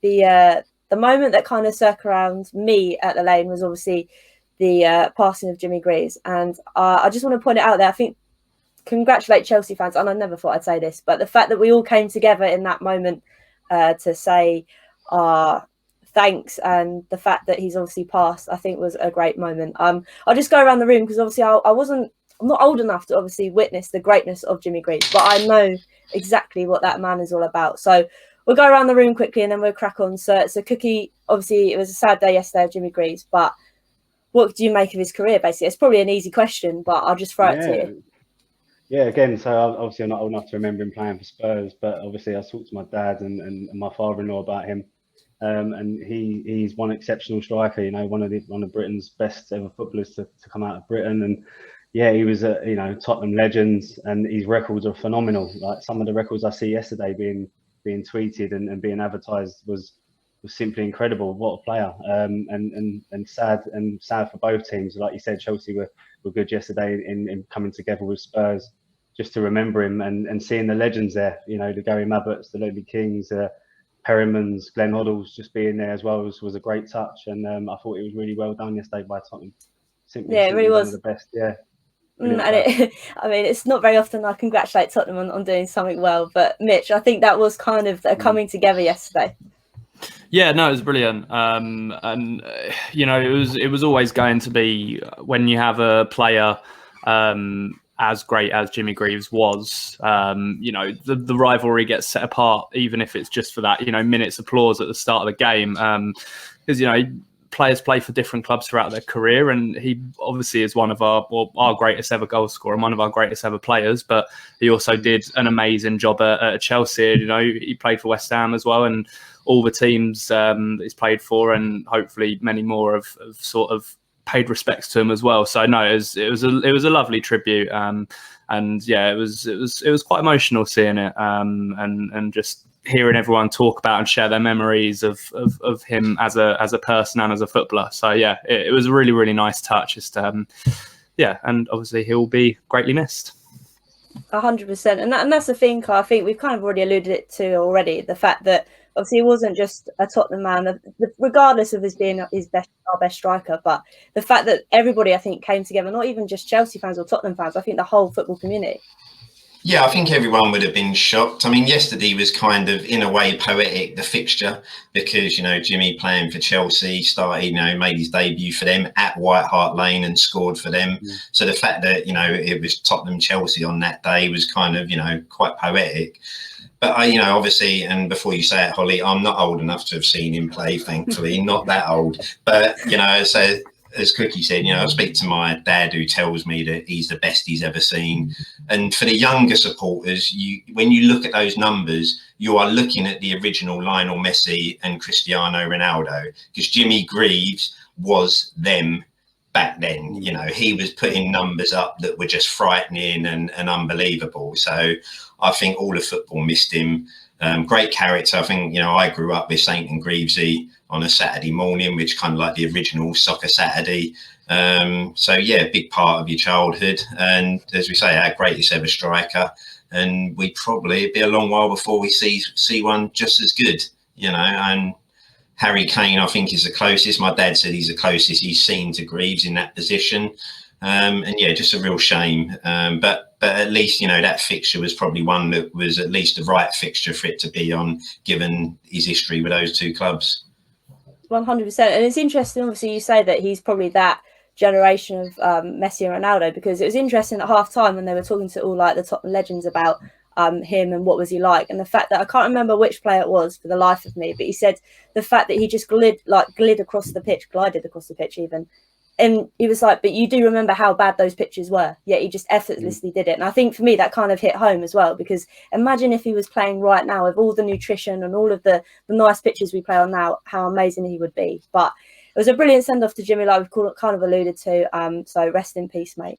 the moment that kind of circled around me at the Lane was obviously the passing of Jimmy Greaves. And I just want to point it out there. I think congratulate Chelsea fans, and I never thought I'd say this, but the fact that we all came together in that moment to say thanks, and the fact that he's obviously passed, I think was a great moment. I'll just go around the room because obviously I'm not old enough to obviously witness the greatness of Jimmy Greaves, but I know exactly what that man is all about. So we'll go around the room quickly and then we'll crack on. So Cookie, obviously it was a sad day yesterday of Jimmy Greaves, but what do you make of his career, basically? It's probably an easy question, but I'll just throw it to you. Yeah, again, so obviously I'm not old enough to remember him playing for Spurs, but obviously I talked to my dad and my father-in-law about him. And he's one exceptional striker, one of Britain's best ever footballers to come out of Britain. And yeah, he was a Tottenham legend, and his records are phenomenal. Like some of the records I see yesterday being tweeted and being advertised was simply incredible. What a player! And sad for both teams. Like you said, Chelsea were good yesterday in coming together with Spurs just to remember him and seeing the legends there. The Gary Mabbotts, the Ledley Kings, Perrimans, Glenn Hoddles just being there as well was a great touch. And I thought it was really well done yesterday by Tottenham. Simply it really was one of the best. Yeah. It's not very often I congratulate Tottenham on doing something well, but Mitch, I think that was kind of a coming together yesterday. Yeah, no, it was brilliant. And it was always going to be, when you have a player as great as Jimmy Greaves was, the rivalry gets set apart, even if it's just for that, minutes applause at the start of the game. Because, players play for different clubs throughout their career, and he obviously is one of our greatest ever goal scorer and one of our greatest ever players, but he also did an amazing job at Chelsea. He played for West Ham as well, and all the teams that he's played for, and hopefully many more have sort of paid respects to him as well. So no, it was a lovely tribute, and yeah, it was quite emotional seeing it, and just hearing everyone talk about and share their memories of him as a person and as a footballer. So yeah, it was a really, really nice touch. Just and obviously he'll be greatly missed. 100%, and that's the thing. I think we've kind of already alluded it to already. The fact that obviously he wasn't just a Tottenham man, regardless of his being our best striker, but the fact that everybody, I think, came together, not even just Chelsea fans or Tottenham fans, I think the whole football community. Yeah, I think everyone would have been shocked. I mean, yesterday was kind of, in a way, poetic, the fixture, because, Jimmy playing for Chelsea started, made his debut for them at White Hart Lane and scored for them. Mm. So the fact that, it was Tottenham-Chelsea on that day was kind of, quite poetic. But obviously, and before you say it, Hollie, I'm not old enough to have seen him play, thankfully, not that old. But, so as Cookie said, I speak to my dad, who tells me that he's the best he's ever seen. And for the younger supporters, when you look at those numbers, you are looking at the original Lionel Messi and Cristiano Ronaldo, because Jimmy Greaves was them back then. He was putting numbers up that were just frightening and unbelievable. So I think all of football missed him. Great character. I think, I grew up with Saint and Greavesy on a Saturday morning, which kind of like the original Soccer Saturday. So yeah, big part of your childhood. And as we say, our greatest ever striker. And we probably be a long while before we see one just as good, and Harry Kane, I think, is the closest. My dad said he's the closest he's seen to Greaves in that position. And yeah, just a real shame. But at least, that fixture was probably one that was at least the right fixture for it to be on, given his history with those two clubs. 100%. And it's interesting, obviously, you say that he's probably that generation of Messi and Ronaldo, because it was interesting at half time when they were talking to all like the top legends about him and what was he like, and the fact that I can't remember which player it was for the life of me, but he said the fact that he just glided across the pitch even. And he was like, but you do remember how bad those pitches were, yet he just effortlessly did it. And I think for me, that kind of hit home as well, because imagine if he was playing right now with all the nutrition and all of the nice pitches we play on now, how amazing he would be. But it was a brilliant send-off to Jimmy, like we've kind of alluded to. So rest in peace, mate.